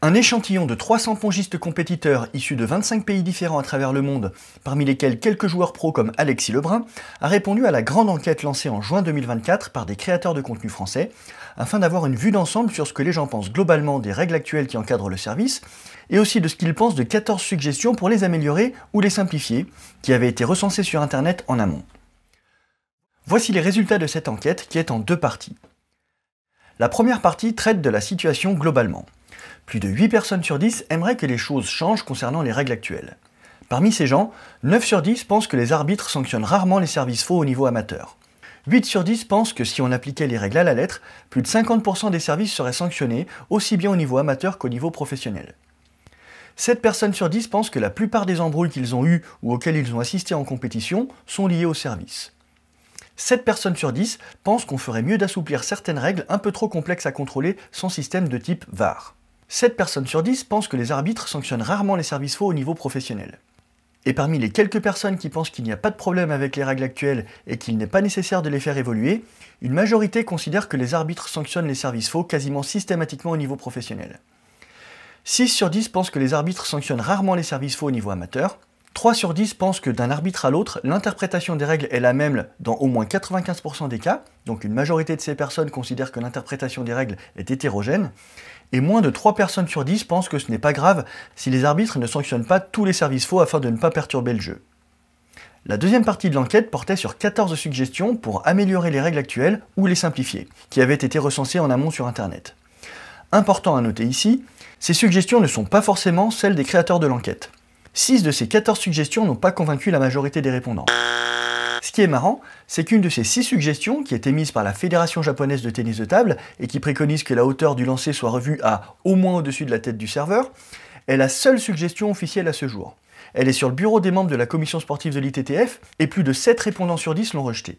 Un échantillon de 300 pongistes compétiteurs issus de 25 pays différents à travers le monde, parmi lesquels quelques joueurs pros comme Alexis Lebrun, a répondu à la grande enquête lancée en juin 2024 par des créateurs de contenu français, afin d'avoir une vue d'ensemble sur ce que les gens pensent globalement des règles actuelles qui encadrent le service, et aussi de ce qu'ils pensent de 14 suggestions pour les améliorer ou les simplifier, qui avaient été recensées sur Internet en amont. Voici les résultats de cette enquête qui est en deux parties. La première partie traite de la situation globalement. Plus de 8 personnes sur 10 aimeraient que les choses changent concernant les règles actuelles. Parmi ces gens, 9 sur 10 pensent que les arbitres sanctionnent rarement les services faux au niveau amateur. 8 sur 10 pensent que si on appliquait les règles à la lettre, plus de 50% des services seraient sanctionnés, aussi bien au niveau amateur qu'au niveau professionnel. 7 personnes sur 10 pensent que la plupart des embrouilles qu'ils ont eues ou auxquelles ils ont assisté en compétition sont liées au service. 7 personnes sur 10 pensent qu'on ferait mieux d'assouplir certaines règles un peu trop complexes à contrôler sans système de type VAR. 7 personnes sur 10 pensent que les arbitres sanctionnent rarement les services faux au niveau professionnel. Et parmi les quelques personnes qui pensent qu'il n'y a pas de problème avec les règles actuelles et qu'il n'est pas nécessaire de les faire évoluer, une majorité considère que les arbitres sanctionnent les services faux quasiment systématiquement au niveau professionnel. 6 sur 10 pensent que les arbitres sanctionnent rarement les services faux au niveau amateur. 3 sur 10 pensent que d'un arbitre à l'autre, l'interprétation des règles est la même dans au moins 95% des cas, donc une majorité de ces personnes considèrent que l'interprétation des règles est hétérogène, et moins de 3 personnes sur 10 pensent que ce n'est pas grave si les arbitres ne sanctionnent pas tous les services faux afin de ne pas perturber le jeu. La deuxième partie de l'enquête portait sur 14 suggestions pour améliorer les règles actuelles ou les simplifier, qui avaient été recensées en amont sur Internet. Important à noter ici, ces suggestions ne sont pas forcément celles des créateurs de l'enquête. 6 de ces 14 suggestions n'ont pas convaincu la majorité des répondants. Ce qui est marrant, c'est qu'une de ces 6 suggestions, qui est émise par la Fédération japonaise de tennis de table et qui préconise que la hauteur du lancer soit revue à au moins au-dessus de la tête du serveur, est la seule suggestion officielle à ce jour. Elle est sur le bureau des membres de la commission sportive de l'ITTF et plus de 7 répondants sur 10 l'ont rejetée.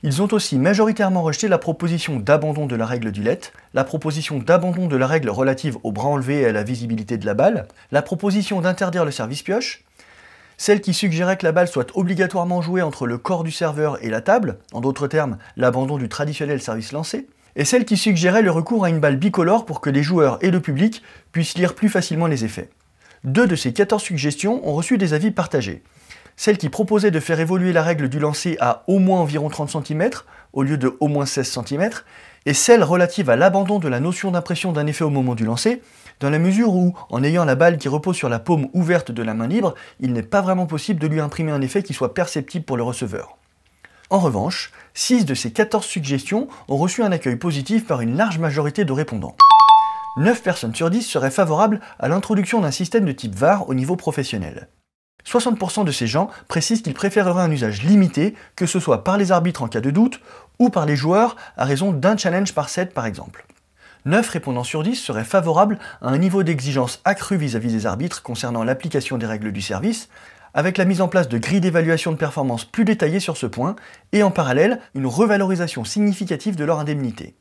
Ils ont aussi majoritairement rejeté la proposition d'abandon de la règle du let, la proposition d'abandon de la règle relative au bras enlevé et à la visibilité de la balle, la proposition d'interdire le service pioche, celle qui suggérait que la balle soit obligatoirement jouée entre le corps du serveur et la table, en d'autres termes, l'abandon du traditionnel service lancé, et celle qui suggérait le recours à une balle bicolore pour que les joueurs et le public puissent lire plus facilement les effets. 2 de ces 14 suggestions ont reçu des avis partagés. Celle qui proposait de faire évoluer la règle du lancer à au moins environ 30 cm, au lieu de au moins 16 cm, et celle relative à l'abandon de la notion d'impression d'un effet au moment du lancer, dans la mesure où, en ayant la balle qui repose sur la paume ouverte de la main libre, il n'est pas vraiment possible de lui imprimer un effet qui soit perceptible pour le receveur. En revanche, 6 de ces 14 suggestions ont reçu un accueil positif par une large majorité de répondants. 9 personnes sur 10 seraient favorables à l'introduction d'un système de type VAR au niveau professionnel. 60% de ces gens précisent qu'ils préféreraient un usage limité, que ce soit par les arbitres en cas de doute, ou par les joueurs à raison d'un challenge par set par exemple. 9 répondants sur 10 seraient favorables à un niveau d'exigence accru vis-à-vis des arbitres concernant l'application des règles du service, avec la mise en place de grilles d'évaluation de performance plus détaillées sur ce point, et en parallèle, une revalorisation significative de leur indemnité.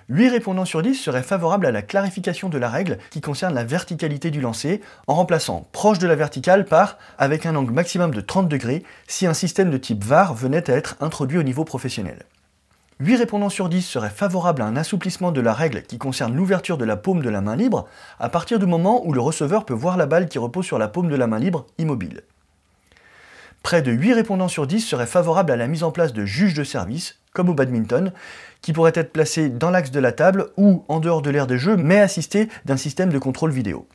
8 répondants sur 10 seraient favorables à la clarification de la règle qui concerne la verticalité du lancer, en remplaçant proche de la verticale par avec un angle maximum de 30 degrés si un système de type VAR venait à être introduit au niveau professionnel. 8 répondants sur 10 seraient favorables à un assouplissement de la règle qui concerne l'ouverture de la paume de la main libre à partir du moment où le receveur peut voir la balle qui repose sur la paume de la main libre immobile. Près de 8 répondants sur 10 seraient favorables à la mise en place de juges de service, comme au badminton, qui pourraient être placés dans l'axe de la table ou en dehors de l'aire de jeu, mais assistés d'un système de contrôle vidéo.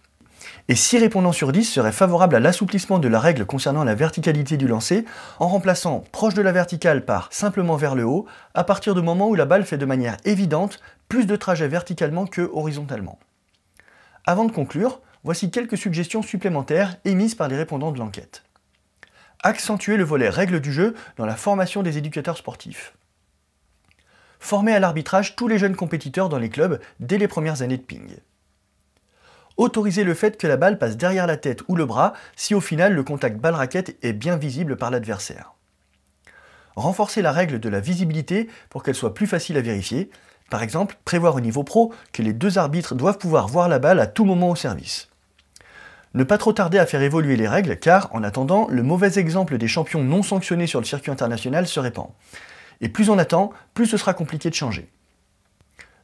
Et 6 répondants sur 10 seraient favorables à l'assouplissement de la règle concernant la verticalité du lancer, en remplaçant proche de la verticale par simplement vers le haut, à partir du moment où la balle fait de manière évidente plus de trajets verticalement que horizontalement. Avant de conclure, voici quelques suggestions supplémentaires émises par les répondants de l'enquête. Accentuer le volet règles du jeu dans la formation des éducateurs sportifs. Former à l'arbitrage tous les jeunes compétiteurs dans les clubs dès les premières années de ping. Autoriser le fait que la balle passe derrière la tête ou le bras si au final le contact balle-raquette est bien visible par l'adversaire. Renforcer la règle de la visibilité pour qu'elle soit plus facile à vérifier. Par exemple, prévoir au niveau pro que les 2 arbitres doivent pouvoir voir la balle à tout moment au service. Ne pas trop tarder à faire évoluer les règles car, en attendant, le mauvais exemple des champions non sanctionnés sur le circuit international se répand. Et plus on attend, plus ce sera compliqué de changer.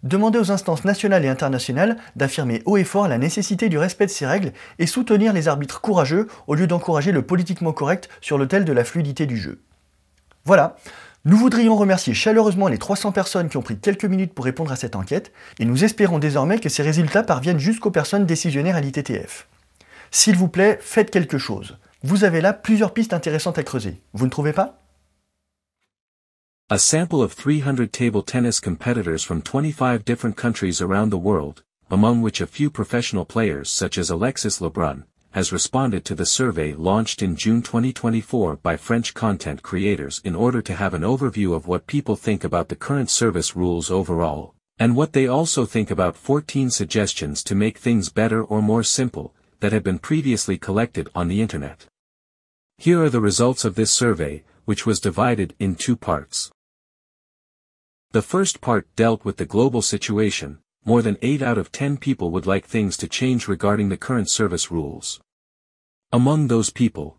Demandez aux instances nationales et internationales d'affirmer haut et fort la nécessité du respect de ces règles et soutenir les arbitres courageux au lieu d'encourager le politiquement correct sur l'autel de la fluidité du jeu. Voilà, nous voudrions remercier chaleureusement les 300 personnes qui ont pris quelques minutes pour répondre à cette enquête et nous espérons désormais que ces résultats parviennent jusqu'aux personnes décisionnaires à l'ITTF. S'il vous plaît, faites quelque chose. Vous avez là plusieurs pistes intéressantes à creuser. Vous ne trouvez pas? A sample of 300 table tennis competitors from 25 different countries around the world, among which a few professional players such as Alexis Lebrun, has responded to the survey launched in June 2024 by French content creators in order to have an overview of what people think about the current service rules overall, and what they also think about 14 suggestions to make things better or more simple, that had been previously collected on the internet. Here are the results of this survey, which was divided in two parts. The first part dealt with the global situation. More than 8 out of 10 people would like things to change regarding the current service rules. Among those people,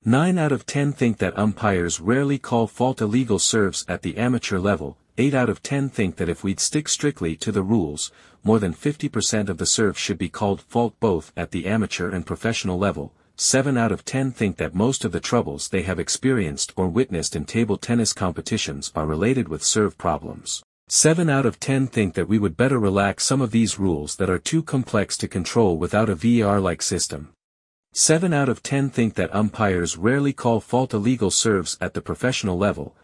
9 out of 10 think that umpires rarely call fault illegal serves at the amateur level. 8 out of 10 think that if we'd stick strictly to the rules, more than 50% of the serves should be called fault both at the amateur and professional level. 7 out of 10 think that most of the troubles they have experienced or witnessed in table tennis competitions are related with serve problems. 7 out of 10 think that we would better relax some of these rules that are too complex to control without a VAR-like system. 7 out of 10 think that umpires rarely call fault illegal serves at the professional level.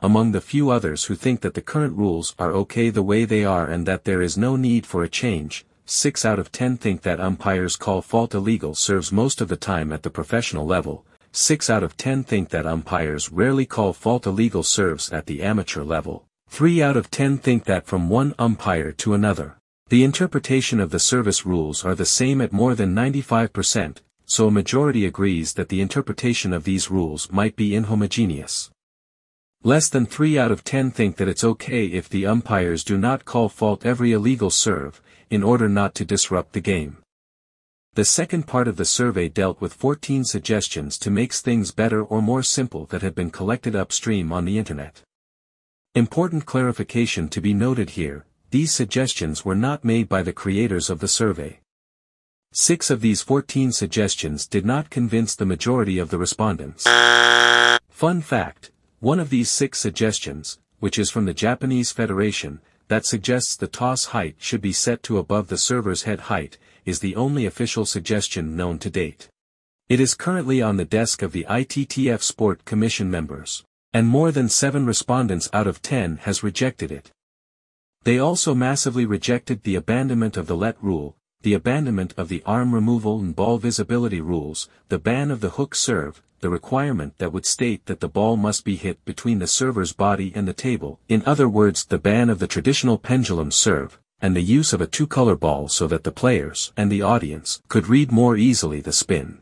Among the few others who think that the current rules are okay the way they are and that there is no need for a change, 6 out of 10 think that umpires call fault illegal serves most of the time at the professional level. 6 out of 10 think that umpires rarely call fault illegal serves at the amateur level. 3 out of 10 think that from one umpire to another, the interpretation of the service rules are the same at more than 95%, so a majority agrees that the interpretation of these rules might be inhomogeneous. Less than 3 out of 10 think that it's okay if the umpires do not call fault every illegal serve, in order not to disrupt the game. The second part of the survey dealt with 14 suggestions to make things better or more simple that had been collected upstream on the internet. Important clarification to be noted here, these suggestions were not made by the creators of the survey. 6 of these 14 suggestions did not convince the majority of the respondents. Fun fact, one of these 6 suggestions, which is from the Japanese Federation, that suggests the toss height should be set to above the server's head height, is the only official suggestion known to date. It is currently on the desk of the ITTF Sport Commission members, and more than 7 respondents out of 10 has rejected it. They also massively rejected the abandonment of the let rule, the abandonment of the arm removal and ball visibility rules, the ban of the hook serve, the requirement that would state that the ball must be hit between the server's body and the table, in other words the ban of the traditional pendulum serve, and the use of a two-color ball so that the players and the audience could read more easily the spin.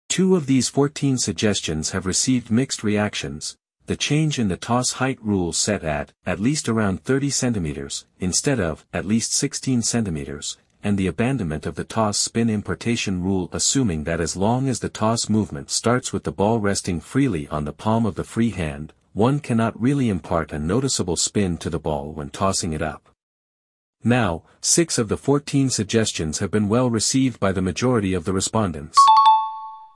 2 of these 14 suggestions have received mixed reactions: the change in the toss height rule set at least around 30 centimeters, instead of at least 16 centimeters, and the abandonment of the toss spin impartation rule, assuming that as long as the toss movement starts with the ball resting freely on the palm of the free hand, one cannot really impart a noticeable spin to the ball when tossing it up. Now, 6 of the 14 suggestions have been well received by the majority of the respondents.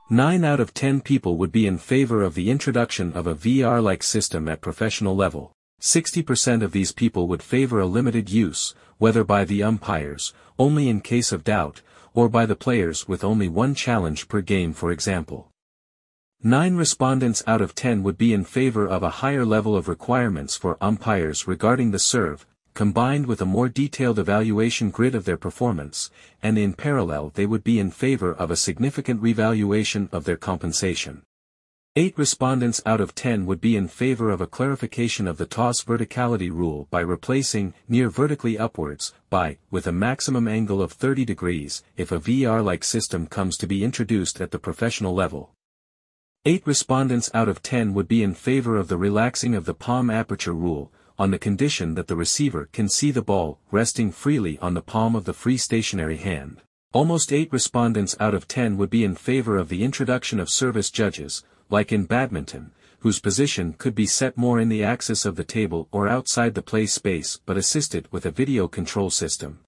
9 out of 10 people would be in favor of the introduction of a VAR-like system at professional level. 60% of these people would favor a limited use, whether by the umpires, only in case of doubt, or by the players with only one challenge per game, for example. 9 respondents out of 10 would be in favor of a higher level of requirements for umpires regarding the serve, combined with a more detailed evaluation grid of their performance, and in parallel they would be in favor of a significant revaluation of their compensation. 8 respondents out of 10 would be in favor of a clarification of the toss verticality rule by replacing near vertically upwards by with a maximum angle of 30 degrees if a VAR-like system comes to be introduced at the professional level. 8 respondents out of 10 would be in favor of the relaxing of the palm aperture rule, on the condition that the receiver can see the ball resting freely on the palm of the free stationary hand. Almost 8 respondents out of 10 would be in favor of the introduction of service judges, like in badminton, whose position could be set more in the axis of the table or outside the play space but assisted with a video control system.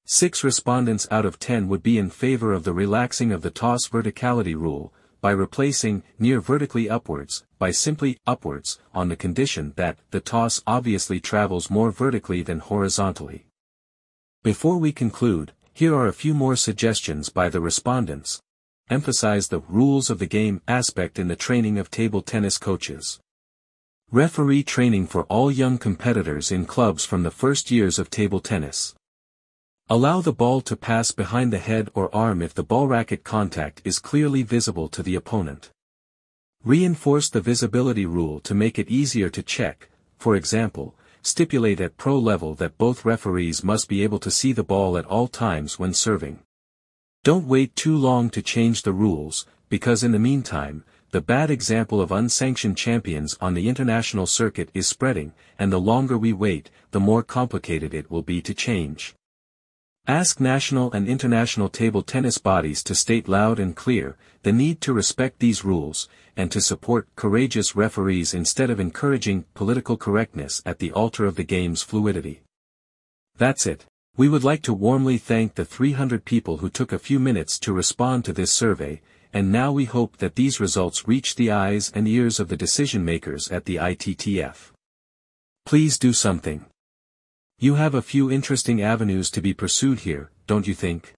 6 respondents out of 10 would be in favor of the relaxing of the toss verticality rule, by replacing near vertically upwards, by simply upwards, on the condition that the toss obviously travels more vertically than horizontally. Before we conclude, here are a few more suggestions by the respondents. Emphasize the rules of the game aspect in the training of table tennis coaches. Referee training for all young competitors in clubs from the first years of table tennis. Allow the ball to pass behind the head or arm if the ball racket contact is clearly visible to the opponent. Reinforce the visibility rule to make it easier to check, for example, stipulate at pro level that both referees must be able to see the ball at all times when serving. Don't wait too long to change the rules, because in the meantime, the bad example of unsanctioned champions on the international circuit is spreading, and the longer we wait, the more complicated it will be to change. Ask national and international table tennis bodies to state loud and clear the need to respect these rules, and to support courageous referees instead of encouraging political correctness at the altar of the game's fluidity. That's it. We would like to warmly thank the 300 people who took a few minutes to respond to this survey, and now we hope that these results reach the eyes and ears of the decision makers at the ITTF. Please do something. You have a few interesting avenues to be pursued here, don't you think?